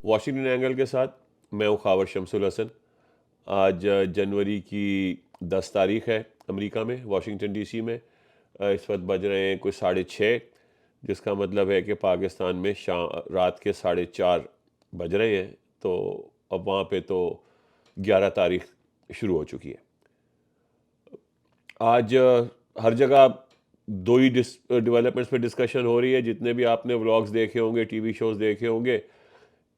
Washington angle کے ساتھ میں ہوں خاور شمس الحسن۔ آج جنوری کی 10 تاریخ ہے امریکہ میں، واشنگٹن ڈی سی میں۔ اس وقت بج رہے ہیں کوئی 6:30، جس کا مطلب ہے کہ پاکستان میں رات کے 4:30 بج رہے ہیں۔ تو اب وہاں پہ تو 11 تاریخ شروع ہو چکی ہے۔ آج ہر جگہ دو ہی ڈیولپمنٹس پہ ڈسکشن ہو رہی ہے، جتنے بھی آپ نے ولاگز دیکھے ہوں گے، ٹی وی شوز دیکھے ہوں گے۔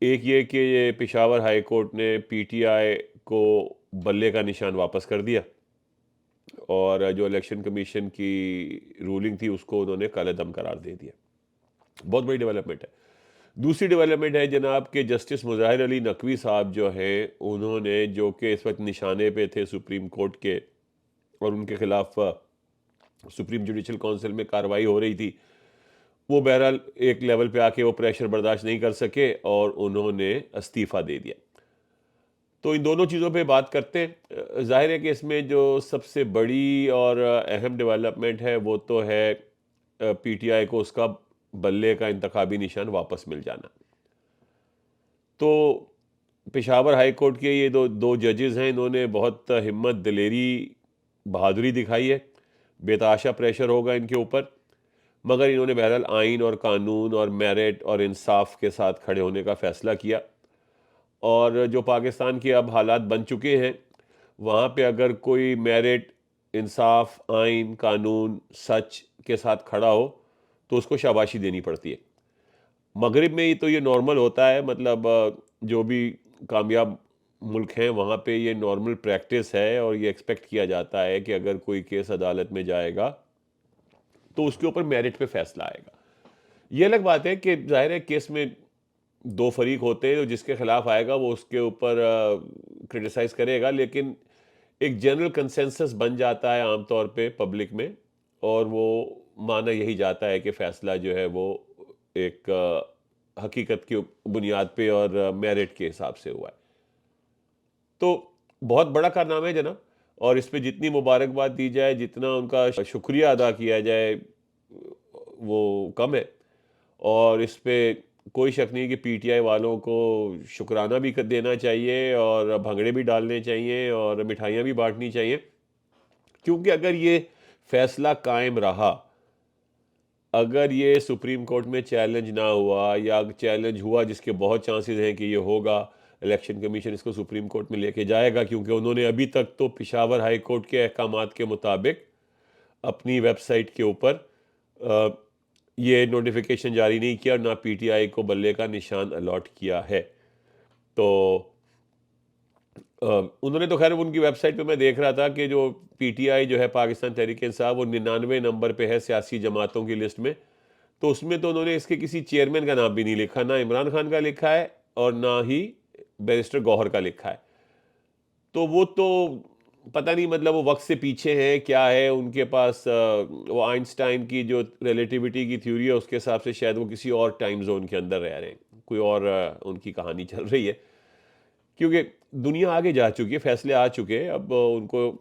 ایک یہ کہ یہ پشاور ہائی کورٹ نے پی ٹی آئی کو بلے کا نشان واپس کر دیا، اور جو الیکشن کمیشن کی رولنگ تھی اس کو انہوں نے کالعدم قرار دے دیا۔ بہت بڑی ڈیولپمنٹ ہے۔ دوسری ڈیولپمنٹ ہے جناب کہ جسٹس مظاہر علی نقوی صاحب جو ہیں، انہوں نے، جو کہ اس وقت نشانے پہ تھے سپریم کورٹ کے، اور ان کے خلاف سپریم جوڈیشل کونسل میں کارروائی ہو رہی تھی، وہ بہرحال ایک لیول پہ آ کے وہ پریشر برداشت نہیں کر سکے اور انہوں نے استعفیٰ دے دیا۔ تو ان دونوں چیزوں پہ بات کرتے ہیں۔ ظاہر ہے کہ اس میں جو سب سے بڑی اور اہم ڈیولپمنٹ ہے وہ تو ہے پی ٹی آئی کو اس کا بلے کا انتخابی نشان واپس مل جانا۔ تو پشاور ہائی کورٹ کے یہ دو ججز ہیں، انہوں نے بہت ہمت، دلیری، بہادری دکھائی ہے۔ بے تحاشا پریشر ہوگا ان کے اوپر، مگر انہوں نے بہرحال آئین اور قانون اور میرٹ اور انصاف کے ساتھ کھڑے ہونے کا فیصلہ کیا۔ اور جو پاکستان کے اب حالات بن چکے ہیں، وہاں پہ اگر کوئی میرٹ، انصاف، آئین، قانون، سچ کے ساتھ کھڑا ہو تو اس کو شاباشی دینی پڑتی ہے۔ مغرب میں تو یہ نارمل ہوتا ہے، مطلب جو بھی کامیاب ملک ہیں وہاں پہ یہ نارمل پریکٹس ہے، اور یہ ایکسپیکٹ کیا جاتا ہے کہ اگر کوئی کیس عدالت میں جائے گا تو اس کے اوپر میرٹ پہ فیصلہ آئے گا۔ یہ الگ بات ہے کہ ظاہر ہے کیس میں دو فریق ہوتے ہیں، جس کے خلاف آئے گا وہ اس کے اوپر کرٹیسائز کرے گا، لیکن ایک جنرل کنسنسس بن جاتا ہے عام طور پہ پبلک میں، اور وہ مانا یہی جاتا ہے کہ فیصلہ جو ہے وہ ایک حقیقت کی بنیاد پہ اور میرٹ کے حساب سے ہوا ہے۔ تو بہت بڑا کارنامہ ہے جناب، اور اس پہ جتنی مبارکباد دی جائے، جتنا ان کا شکریہ ادا کیا جائے، وہ کم ہے۔ اور اس پہ کوئی شک نہیں کہ پی ٹی آئی والوں کو شکرانہ بھی دینا چاہیے، اور بھنگڑے بھی ڈالنے چاہیے، اور مٹھائیاں بھی بانٹنی چاہیے، کیونکہ اگر یہ فیصلہ قائم رہا، اگر یہ سپریم کورٹ میں چیلنج نہ ہوا، یا چیلنج ہوا جس کے بہت چانسز ہیں کہ یہ ہوگا، الیکشن کمیشن اس کو سپریم کورٹ میں لے کے جائے گا، کیونکہ انہوں نے ابھی تک تو پشاور ہائی کورٹ کے احکامات کے مطابق اپنی ویب سائٹ کے اوپر یہ نوٹیفیکیشن جاری نہیں کیا، اور نہ پی ٹی آئی کو بلے کا نشان الاٹ کیا ہے۔ تو انہوں نے تو خیر، ان کی ویب سائٹ پہ میں دیکھ رہا تھا کہ جو پی ٹی آئی جو ہے پاکستان تحریک انصاف، وہ 99 نمبر پہ ہے سیاسی جماعتوں کی لسٹ میں۔ تو اس میں تو انہوں نے اس کے کسی چیئرمین کا نام بھی نہیں لکھا، نہ عمران خان کا لکھا ہے اور نہ ہی بیرسٹر گوہر کا لکھا ہے۔ تو وہ تو پتہ نہیں، مطلب وہ وقت سے پیچھے ہیں، کیا ہے ان کے پاس، وہ آئنسٹائن کی جو ریلیٹیوٹی کی تھیوری ہے اس کے حساب سے شاید وہ کسی اور ٹائم زون کے اندر رہ رہے ہیں، کوئی اور ان کی کہانی چل رہی ہے، کیونکہ دنیا آگے جا چکی ہے، فیصلے آ چکے ہیں۔ اب ان کو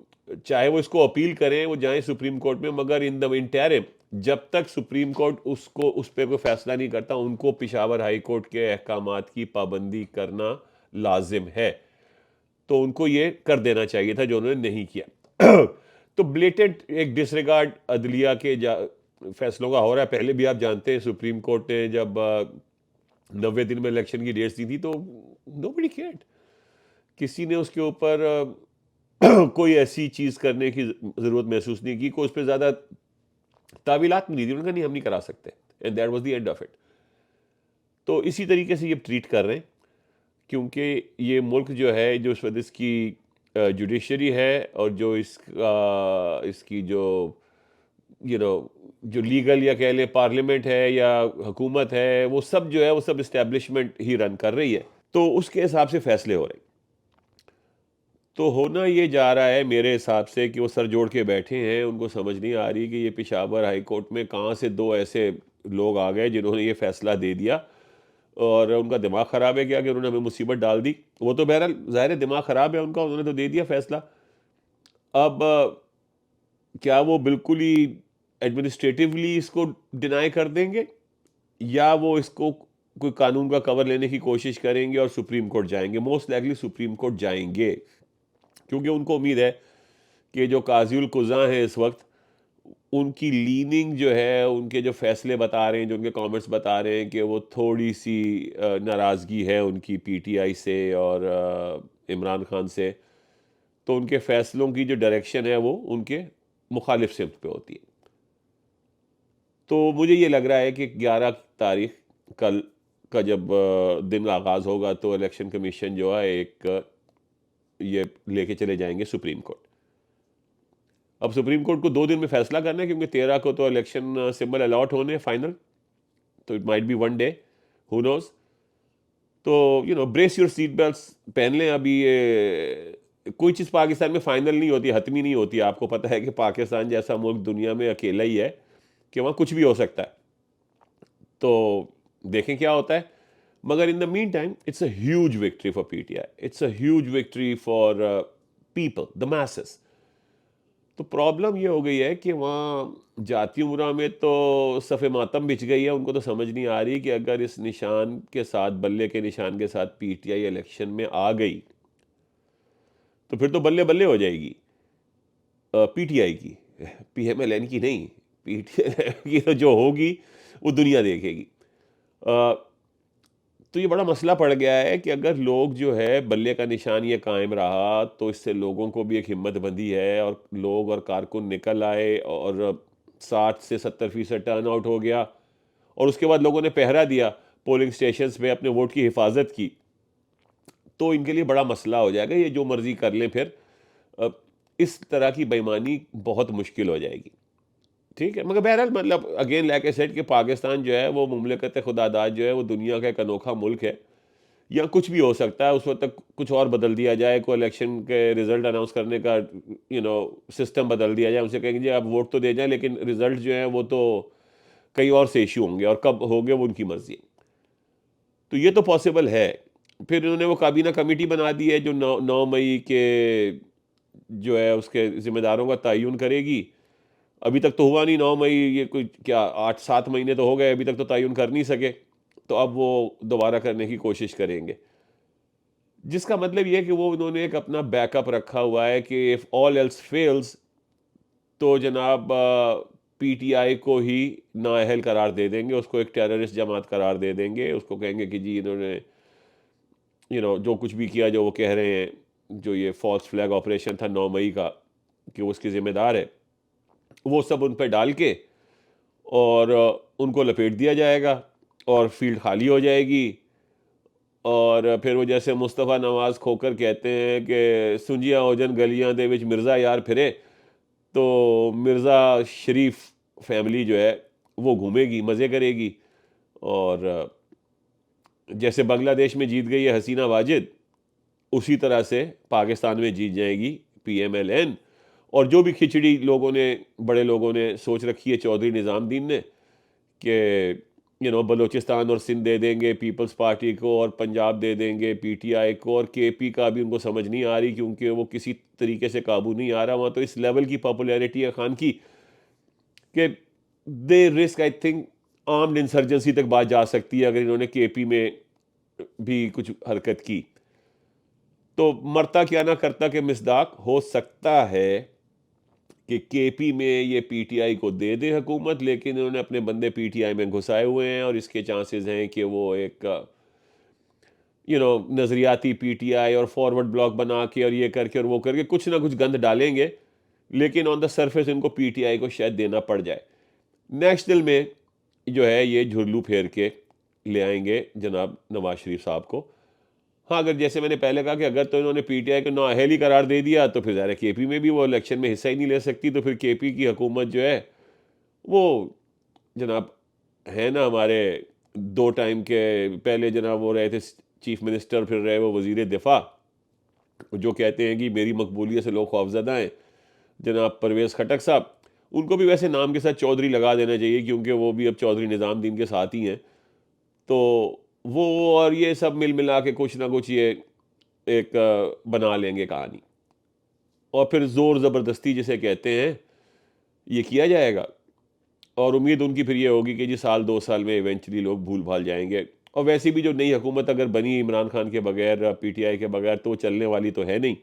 چاہے وہ اس کو اپیل کریں، وہ جائیں سپریم کورٹ میں، مگر ان دا انٹرم جب تک سپریم کورٹ اس پہ کوئی فیصلہ نہیں کرتا، ان کو پشاور ہائی کورٹ کے احکامات کی پابندی کرنا لازم ہے۔ تو ان کو یہ کر دینا چاہیے تھا، جو انہوں نے نہیں کیا۔ تو بلیٹنٹ ایک ڈس ریگارڈ عدلیہ کے فیصلوں کا ہو رہا ہے۔ پہلے بھی آپ جانتے ہیں سپریم کورٹ نے جب 90 دن میں الیکشن کی ڈیٹس دی تھی تو nobody cared، کسی نے اس کے اوپر کوئی ایسی چیز کرنے کی ضرورت محسوس نہیں کی، کوئی اس پہ زیادہ تعویلات نہیں دی، انہوں نے کہا نہیں ہم نہیں کرا سکتے، and that was the end of it۔ تو اسی طریقے سے یہ ٹریٹ کر رہے ہیں، کیونکہ یہ ملک جو ہے، جو اس وقت اس کی جوڈیشری ہے، اور جو اس کی جو جو لیگل یا کہہ لیں پارلیمنٹ ہے یا حکومت ہے، وہ سب جو ہے وہ سب اسٹیبلشمنٹ ہی رن کر رہی ہے، تو اس کے حساب سے فیصلے ہو رہے ہیں۔ تو ہونا یہ جا رہا ہے میرے حساب سے کہ وہ سر جوڑ کے بیٹھے ہیں، ان کو سمجھ نہیں آ رہی کہ یہ پشاور ہائی کورٹ میں کہاں سے دو ایسے لوگ آ گئے جنہوں نے یہ فیصلہ دے دیا، اور ان کا دماغ خراب ہے کیا کہ انہوں نے ہمیں مصیبت ڈال دی۔ وہ تو بہرحال ظاہر ہے دماغ خراب ہے ان کا، انہوں نے تو دے دیا فیصلہ۔ اب کیا وہ بالکل ہی ایڈمنسٹریٹیولی اس کو ڈینائی کر دیں گے، یا وہ اس کو کوئی قانون کا کور لینے کی کوشش کریں گے اور سپریم کورٹ جائیں گے. موسٹ لائکلی سپریم کورٹ جائیں گے, کیونکہ ان کو امید ہے کہ جو قاضی القضاں ہیں اس وقت, ان کی لیننگ جو ہے, ان کے جو فیصلے بتا رہے ہیں, جو ان کے کامنٹس بتا رہے ہیں کہ وہ تھوڑی سی ناراضگی ہے ان کی پی ٹی آئی سے اور عمران خان سے, تو ان کے فیصلوں کی جو ڈائریکشن ہے وہ ان کے مخالف سمت پہ ہوتی ہے. تو مجھے یہ لگ رہا ہے کہ 11 تاریخ کل کا جب دن آغاز ہوگا تو الیکشن کمیشن جو ہے ایک یہ لے کے چلے جائیں گے سپریم کورٹ. اب سپریم کورٹ کو 2 دن میں فیصلہ کرنا ہے, کیونکہ 13 کو تو الیکشن سمبل الاٹ ہونے فائنل, تو it might be one day, who knows. تو بریس یور سیٹ بیلٹس پہن لیں. ابھی کوئی چیز پاکستان میں فائنل نہیں ہوتی, حتمی نہیں ہوتی. آپ کو پتہ ہے کہ پاکستان جیسا ملک دنیا میں اکیلا ہی ہے کہ وہاں کچھ بھی ہو سکتا ہے. تو دیکھیں کیا ہوتا ہے. مگر in the meantime it's a huge victory for P T I, it's a huge victory for people, the masses. تو پرابلم یہ ہو گئی ہے کہ وہاں جاتی امراء میں تو صف ماتم بچ گئی ہے. ان کو تو سمجھ نہیں آ رہی کہ اگر اس نشان کے ساتھ, بلے کے نشان کے ساتھ پی ٹی آئی الیکشن میں آ گئی تو پھر تو بلے بلے ہو جائے گی پی ٹی آئی کی, پی ایم ایل این کی نہیں. پی ٹی آئی کی تو جو ہوگی وہ دنیا دیکھے گی. تو یہ بڑا مسئلہ پڑ گیا ہے کہ اگر لوگ جو ہے بلے کا نشان یہ قائم رہا تو اس سے لوگوں کو بھی ایک ہمت بندی ہے, اور لوگ اور کارکن نکل آئے اور 60 سے 70% ٹرن آؤٹ ہو گیا, اور اس کے بعد لوگوں نے پہرا دیا پولنگ سٹیشنز پہ, اپنے ووٹ کی حفاظت کی. تو ان کے لیے بڑا مسئلہ ہو جائے گا. یہ جو مرضی کر لیں پھر اس طرح کی بےایمانی بہت مشکل ہو جائے گی. ٹھیک ہے, مگر بہرحال مطلب اگین لائک اے سیڈ کہ پاکستان جو ہے وہ مملکت خدا داد جو ہے وہ دنیا کا ایک انوکھا ملک ہے. یا کچھ بھی ہو سکتا ہے, اس وقت تک کچھ اور بدل دیا جائے, کوئی الیکشن کے رزلٹ اناؤنس کرنے کا سسٹم بدل دیا جائے, ان سے کہیں گے جی آپ ووٹ تو دے جائیں لیکن رزلٹ جو ہیں وہ تو کئی اور سے ایشو ہوں گے, اور کب ہوگے وہ ان کی مرضی. تو یہ تو پاسبل ہے. پھر انہوں نے وہ کابینہ کمیٹی بنا دی ہے جو 9 مئی کے جو ہے اس کے ذمہ داروں کا تعین کرے گی. ابھی تک تو ہوا نہیں 9 مئی, یہ کوئی کیا 8-7 مہینے تو ہو گئے, ابھی تک تو تعین کر نہیں سکے. تو اب وہ دوبارہ کرنے کی کوشش کریں گے, جس کا مطلب یہ ہے کہ وہ انہوں نے ایک اپنا بیک اپ رکھا ہوا ہے کہ if all else fails تو جناب پی ٹی آئی کو ہی نااہل قرار دے دیں گے, اس کو ایک ٹیررسٹ جماعت قرار دے دیں گے. اس کو کہیں گے کہ جی انہوں نے جو کچھ بھی کیا, جو وہ کہہ رہے ہیں, جو یہ فالس فلیگ آپریشن تھا 9 مئی کا کہ وہ اس کے ذمہ دار ہے, وہ سب ان پہ ڈال کے اور ان کو لپیٹ دیا جائے گا اور فیلڈ خالی ہو جائے گی. اور پھر وہ جیسے مصطفیٰ نواز کھوکر کہتے ہیں کہ سنجیاں اوجن گلیاں دے وچ مرزا یار پھرے, تو مرزا شریف فیملی جو ہے وہ گھومے گی, مزے کرے گی. اور جیسے بنگلہ دیش میں جیت گئی ہے حسینہ واجد, اسی طرح سے پاکستان میں جیت جائے گی پی ایم ایل این. اور جو بھی کھچڑی لوگوں نے, بڑے لوگوں نے سوچ رکھی ہے, چودھری نظام الدین نے, کہ بلوچستان اور سندھ دے دیں گے پیپلز پارٹی کو, اور پنجاب دے دیں گے پی ٹی آئی کو, اور کے پی کا بھی ان کو سمجھ نہیں آ رہی کیونکہ وہ کسی طریقے سے قابو نہیں آ رہا. وہاں تو اس لیول کی پاپولیرٹی ہے خان کی کہ the risk I think armed insurgency تک بات جا سکتی ہے اگر انہوں نے کے پی میں بھی کچھ حرکت کی. تو مرتا کیا نہ کرتا کہ مصداق ہو سکتا ہے کہ کے پی میں یہ پی ٹی آئی کو دے دے حکومت, لیکن انہوں نے اپنے بندے پی ٹی آئی میں گھسائے ہوئے ہیں, اور اس کے چانسز ہیں کہ وہ ایک نظریاتی پی ٹی آئی اور فارورڈ بلاک بنا کے اور یہ کر کے اور وہ کر کے کچھ نہ کچھ گند ڈالیں گے, لیکن آن دا سرفیس ان کو پی ٹی آئی کو شاید دینا پڑ جائے. نیشنل میں جو ہے یہ جھرلو پھیر کے لے آئیں گے جناب نواز شریف صاحب کو. ہاں, اگر جیسے میں نے پہلے کہا کہ اگر تو انہوں نے پی ٹی آئی کو نااہل ہی قرار دے دیا تو پھر ظاہر کے پی میں بھی وہ الیکشن میں حصہ ہی نہیں لے سکتی. تو پھر کے پی کی حکومت جو ہے وہ جناب ہے نا ہمارے 2 ٹائم کے پہلے جناب وہ رہے تھے چیف منسٹر, پھر رہے وہ وزیر دفاع, جو کہتے ہیں کہ میری مقبولیت سے لوگ خوفزدہ ہیں, جناب پرویز خٹک صاحب. ان کو بھی ویسے نام کے ساتھ چودھری لگا دینا چاہیے کیونکہ وہ بھی اب چودھری نظام الدین کے ساتھ ہی ہیں. تو وہ اور یہ سب مل ملا کے کچھ نہ کچھ یہ ایک بنا لیں گے کہانی, اور پھر زور زبردستی جسے کہتے ہیں یہ کیا جائے گا. اور امید ان کی پھر یہ ہوگی کہ جی 1-2 سال میں ایونچولی لوگ بھول بھال جائیں گے, اور ویسے بھی جو نئی حکومت اگر بنی عمران خان کے بغیر، پی ٹی آئی کے بغیر، تو وہ چلنے والی تو ہے نہیں.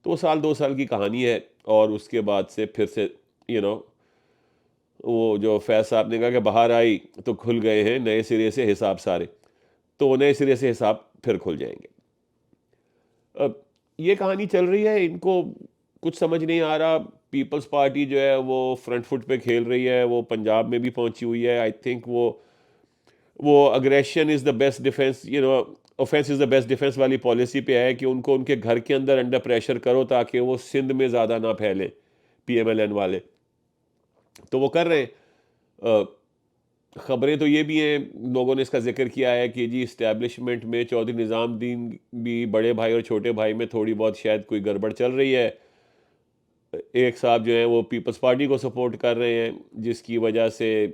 تو وہ 2 سال کی کہانی ہے. اور اس کے بعد سے پھر سے وہ جو فیض صاحب نے کہا کہ باہر آئی تو کھل گئے ہیں نئے سرے سے حساب سارے، تو وہ نئے سرے سے حساب پھر کھل جائیں گے. اب یہ کہانی چل رہی ہے، ان کو کچھ سمجھ نہیں آ رہا. پیپلز پارٹی جو ہے وہ فرنٹ فٹ پہ کھیل رہی ہے، وہ پنجاب میں بھی پہنچی ہوئی ہے. آئی تھنک وہ aggression is the best defence, offence is the best defence والی پالیسی پہ ہے کہ ان کو ان کے گھر کے اندر انڈر پریشر کرو تاکہ وہ سندھ میں زیادہ نہ پھیلیں پی ایم ایل این والے. تو وہ کر رہے ہیں. خبریں تو یہ بھی ہیں، لوگوں نے اس کا ذکر کیا ہے کہ جی اسٹیبلشمنٹ میں چودھری نظام الدین بھی بڑے بھائی اور چھوٹے بھائی میں تھوڑی بہت شاید کوئی گڑبڑ چل رہی ہے. ایک صاحب جو ہیں وہ پیپلز پارٹی کو سپورٹ کر رہے ہیں، جس کی وجہ سے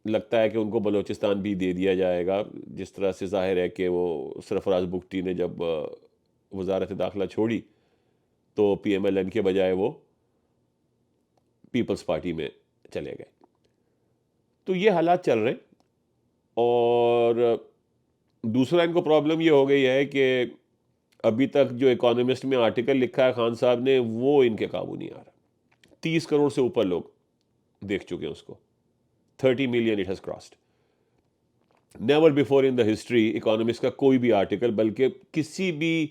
لگتا ہے کہ ان کو بلوچستان بھی دے دیا جائے گا. جس طرح سے ظاہر ہے کہ وہ سرفراز بگٹی نے جب وزارت داخلہ چھوڑی تو پی ایم ایل این کے بجائے وہ پیپلز پارٹی میں چلے گئے. تو یہ حالات چل رہے ہیں. اور دوسرا ان کو پرابلم یہ ہو گئی ہے کہ ابھی تک جو اکانومسٹ میں آرٹیکل لکھا ہے خان صاحب نے وہ ان کے قابو نہیں آ رہا. 30 کروڑ سے اوپر لوگ دیکھ چکے ہیں اس کو. 30 million it has crossed. Never before in the history economist کا کوئی بھی آرٹیکل، بلکہ کسی بھی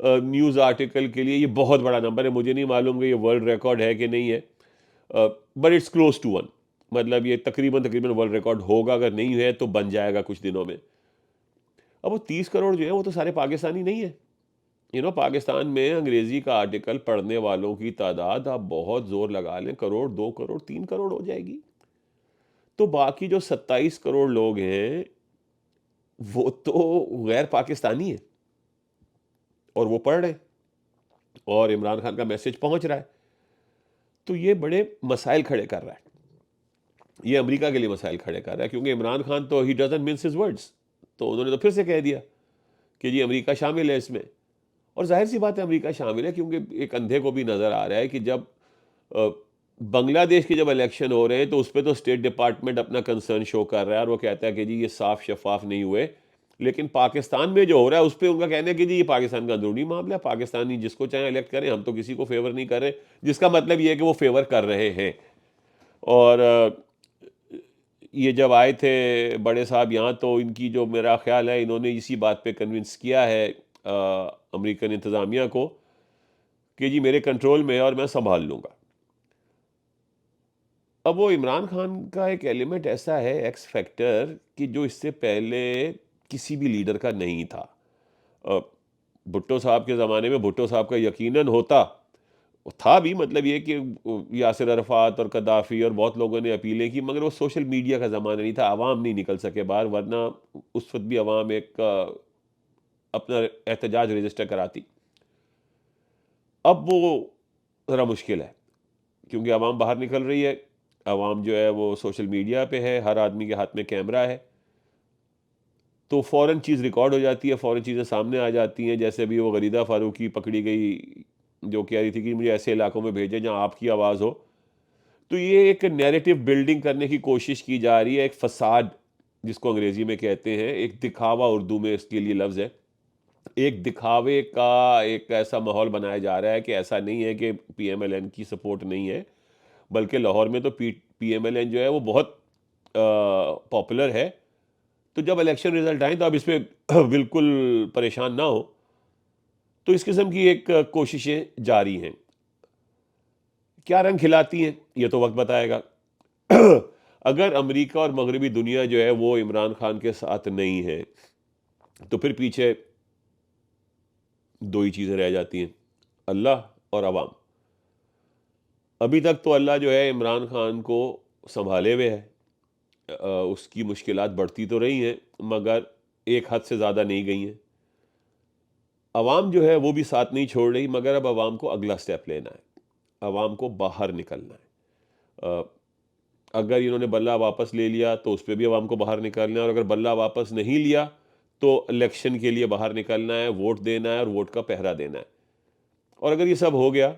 نیوز آرٹیکل کے لیے یہ بہت بڑا نمبر ہے. مجھے نہیں معلوم کہ یہ ورلڈ ریکارڈ ہے کہ نہیں ہے، بٹ اٹس کلوز ٹو 1. مطلب یہ تقریباً ورلڈ ریکارڈ ہوگا، اگر نہیں ہے تو بن جائے گا کچھ دنوں میں. اب وہ 30 کروڑ جو ہے وہ تو سارے پاکستانی نہیں ہیں. پاکستان میں انگریزی کا آرٹیکل پڑھنے والوں کی تعداد آپ بہت زور لگا لیں، کروڑ، 2 کروڑ، 3 کروڑ ہو جائے گی. تو باقی جو 27 کروڑ لوگ ہیں وہ تو غیر پاکستانی ہیں اور وہ پڑھ رہے ہیں اور عمران خان کا میسج پہنچ رہا ہے. تو یہ بڑے مسائل کھڑے کر رہا ہے. یہ امریکہ کے لیے مسائل کھڑے کر رہا ہے کیونکہ عمران خان تو he doesn't means his words. تو انہوں نے تو پھر سے کہہ دیا کہ جی امریکہ شامل ہے اس میں. اور ظاہر سی بات ہے امریکہ شامل ہے کیونکہ ایک اندھے کو بھی نظر آ رہا ہے کہ جب بنگلہ دیش کے جب الیکشن ہو رہے ہیں تو اس پہ تو اسٹیٹ ڈپارٹمنٹ اپنا کنسرن شو کر رہا ہے اور وہ کہتا ہے کہ جی یہ صاف شفاف نہیں ہوئے. لیکن پاکستان میں جو ہو رہا ہے اس پہ ان کا کہنا ہے کہ جی یہ پاکستان کا اندرونی معاملہ ہے، پاکستانی جس کو چاہیں الیکٹ کریں، ہم تو کسی کو فیور نہیں کر رہے. جس کا مطلب یہ ہے کہ وہ فیور کر رہے ہیں. اور یہ جب آئے تھے بڑے صاحب یہاں تو ان کی جو میرا خیال ہے انہوں نے اسی بات پہ کنونس کیا ہے امریکن انتظامیہ کو کہ جی میرے کنٹرول میں ہے اور میں سنبھال لوں گا. اب وہ عمران خان کا ایک ایلیمنٹ ایسا ہے، ایکس فیکٹر، کہ جو اس سے پہلے کسی بھی لیڈر کا نہیں تھا. بھٹو صاحب کے زمانے میں بھٹو صاحب کا یقیناً ہوتا تھا بھی، مطلب یہ کہ یاسر عرفات اور قذافی اور بہت لوگوں نے اپیلیں کی، مگر وہ سوشل میڈیا کا زمانہ نہیں تھا، عوام نہیں نکل سکے باہر، ورنہ اس وقت بھی عوام ایک اپنا احتجاج رجسٹر کراتی. اب وہ ذرا مشکل ہے کیونکہ عوام باہر نکل رہی ہے، عوام جو ہے وہ سوشل میڈیا پہ ہے، ہر آدمی کے ہاتھ میں کیمرہ ہے، تو فوراً چیز ریکارڈ ہو جاتی ہے، فوراً چیزیں سامنے آ جاتی ہیں. جیسے بھی وہ غریدہ فاروقی پکڑی گئی جو کہہ رہی تھی کہ مجھے ایسے علاقوں میں بھیجیں جہاں آپ کی آواز ہو. تو یہ ایک نیریٹو بلڈنگ کرنے کی کوشش کی جا رہی ہے، ایک فساد جس کو انگریزی میں کہتے ہیں، ایک دکھاوا اردو میں اس کے لیے لفظ ہے. ایک دکھاوے کا ایک ایسا ماحول بنایا جا رہا ہے کہ ایسا نہیں ہے کہ پی ایم ایل این کی سپورٹ نہیں ہے، بلکہ لاہور میں تو پی ایم ایل این جو ہے وہ بہت پاپولر ہے. تو جب الیکشن رزلٹ آئیں تو اب اس پہ بالکل پریشان نہ ہو. تو اس قسم کی ایک کوششیں جاری ہیں. کیا رنگ کھلاتی ہیں یہ تو وقت بتائے گا. اگر امریکہ اور مغربی دنیا جو ہے وہ عمران خان کے ساتھ نہیں ہے تو پھر پیچھے دو ہی چیزیں رہ جاتی ہیں، اللہ اور عوام. ابھی تک تو اللہ جو ہے عمران خان کو سنبھالے ہوئے ہے. اس کی مشکلات بڑھتی تو رہی ہیں مگر ایک حد سے زیادہ نہیں گئی ہیں. عوام جو ہے وہ بھی ساتھ نہیں چھوڑ رہی، مگر اب عوام کو اگلا سٹیپ لینا ہے، عوام کو باہر نکلنا ہے. اگر انہوں نے بلہ واپس لے لیا تو اس پہ بھی عوام کو باہر نکلنا ہے، اور اگر بلہ واپس نہیں لیا تو الیکشن کے لیے باہر نکلنا ہے، ووٹ دینا ہے اور ووٹ کا پہرا دینا ہے. اور اگر یہ سب ہو گیا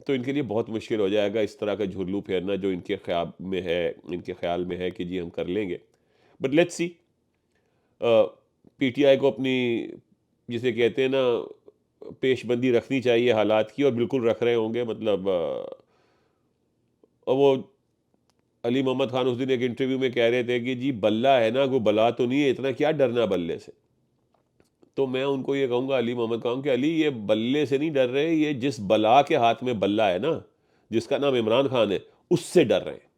تو ان کے لیے بہت مشکل ہو جائے گا اس طرح کا جھرلو پھیرنا جو ان کے خیال میں ہے کہ جی ہم کر لیں گے. But let's C. P T آئی کو اپنی جسے کہتے ہیں نا پیش بندی رکھنی چاہیے حالات کی، اور بالکل رکھ رہے ہوں گے. مطلب اور وہ علی محمد خان اس دن ایک انٹرویو میں کہہ رہے تھے کہ جی بلہ ہے نا، کوئی بلا تو نہیں ہے، اتنا کیا ڈرنا بلے سے. تو میں ان کو یہ کہوں گا، علی محمد خان، کہ علی یہ بلے سے نہیں ڈر رہے، یہ جس بلا کے ہاتھ میں بلہ ہے نا، جس کا نام عمران خان ہے، اس سے ڈر رہے ہیں،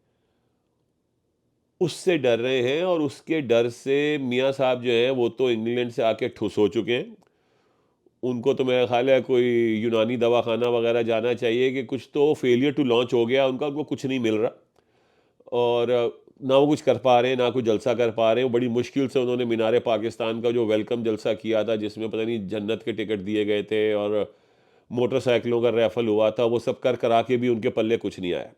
اس سے ڈر رہے ہیں. اور اس کے ڈر سے میاں صاحب جو ہیں وہ تو انگلینڈ سے آ کے ٹھس ہو چکے ہیں. ان کو تو میرا خیال ہے کوئی یونانی دواخانہ وغیرہ جانا چاہیے، کہ کچھ تو فیلئر ٹو لانچ ہو گیا ان کا، ان کو کچھ نہیں مل رہا، اور نہ وہ کچھ کر پا رہے ہیں، نہ کوئی جلسہ کر پا رہے ہیں. بڑی مشکل سے انہوں نے مینار پاکستان کا جو ویلکم جلسہ کیا تھا، جس میں پتہ نہیں جنت کے ٹکٹ دیے گئے تھے اور موٹر سائیکلوں کا ریفل ہوا تھا، وہ سب کرا کے بھی ان کے پلے کچھ نہیں آیا.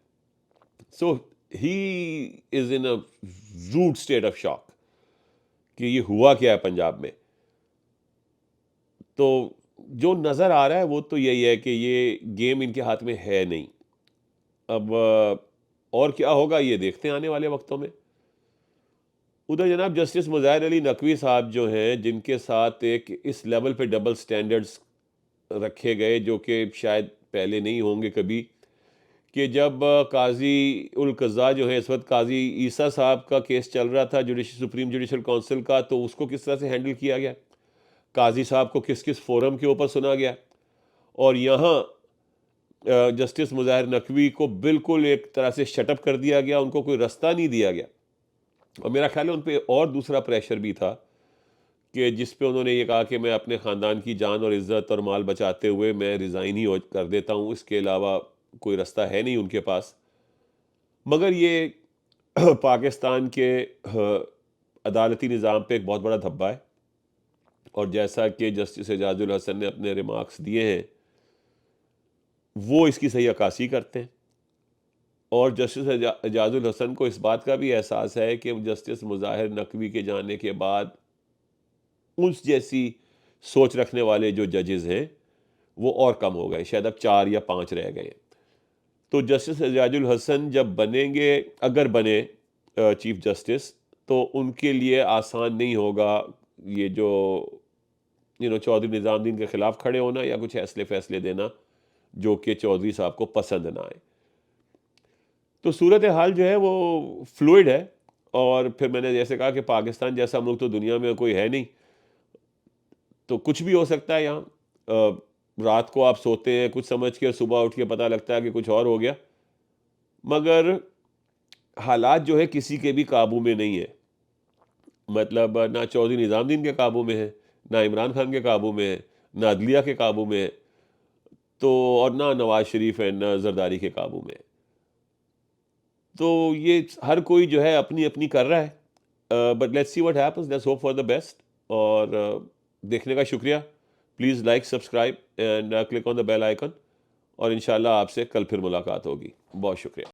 سو ہی از ان اے روڈ اسٹیٹ آف شاک کہ یہ ہوا کیا ہے پنجاب میں. تو جو نظر آ رہا ہے وہ تو یہی ہے کہ یہ گیم ان کے ہاتھ میں ہے نہیں. اب اور کیا ہوگا یہ دیکھتے ہیں آنے والے وقتوں میں. ادھر جناب جسٹس مظاہر علی نقوی صاحب جو ہیں، جن کے ساتھ ایک اس لیول پہ ڈبل سٹینڈرڈز رکھے گئے جو کہ شاید پہلے نہیں ہوں گے کبھی، کہ جب قاضی القضاء جو ہے، اس وقت قاضی عیسیٰ صاحب کا کیس چل رہا تھا سپریم جوڈیشل کونسل کا، تو اس کو کس طرح سے ہینڈل کیا گیا، قاضی صاحب کو کس کس فورم کے اوپر سنا گیا. اور یہاں جسٹس مظاہر نقوی کو بالکل ایک طرح سے شٹ اپ کر دیا گیا، ان کو کوئی رستہ نہیں دیا گیا. اور میرا خیال ہے ان پہ اور دوسرا پریشر بھی تھا، کہ جس پہ انہوں نے یہ کہا کہ میں اپنے خاندان کی جان اور عزت اور مال بچاتے ہوئے میں ریزائن ہی کر دیتا ہوں، اس کے علاوہ کوئی رستہ ہے نہیں ان کے پاس. مگر یہ پاکستان کے عدالتی نظام پہ ایک بہت بڑا دھبا ہے. اور جیسا کہ جسٹس اعجاز الحسن نے اپنے ریمارکس دیے ہیں، وہ اس کی صحیح عکاسی کرتے ہیں. اور جسٹس اعجاز الحسن کو اس بات کا بھی احساس ہے کہ جسٹس مظاہر نقوی کے جانے کے بعد اس جیسی سوچ رکھنے والے جو ججز ہیں وہ اور کم ہو گئے، شاید اب 4 یا 5 رہ گئے. تو جسٹس اعجاز الحسن جب بنیں گے، اگر بنے چیف جسٹس، تو ان کے لیے آسان نہیں ہوگا یہ جو چودھری نظام الدین کے خلاف کھڑے ہونا یا کچھ ایسے فیصلے دینا جو کہ چودھری صاحب کو پسند نہ آئے. تو صورتحال جو ہے وہ فلوئڈ ہے. اور پھر میں نے جیسے کہا کہ پاکستان جیسا ملک تو دنیا میں کوئی ہے نہیں، تو کچھ بھی ہو سکتا ہے یہاں. رات کو آپ سوتے ہیں کچھ سمجھ کے، صبح اٹھ کے پتہ لگتا ہے کہ کچھ اور ہو گیا. مگر حالات جو ہے کسی کے بھی قابو میں نہیں ہے. مطلب نہ چودھری نظام الدین کے قابو میں ہے، نہ عمران خان کے قابو میں ہے، نہ عدلیہ کے قابو میں ہے، تو اور نہ نواز شریف ہے، نہ زرداری کے قابو میں ہے. تو یہ ہر کوئی جو ہے اپنی اپنی کر رہا ہے. But let's see what happens, let's hope for the best. اور دیکھنے کا شکریہ. Please like, subscribe and click on the bell icon. اور انشاءاللہ آپ سے کل پھر ملاقات ہوگی. بہت شکریہ.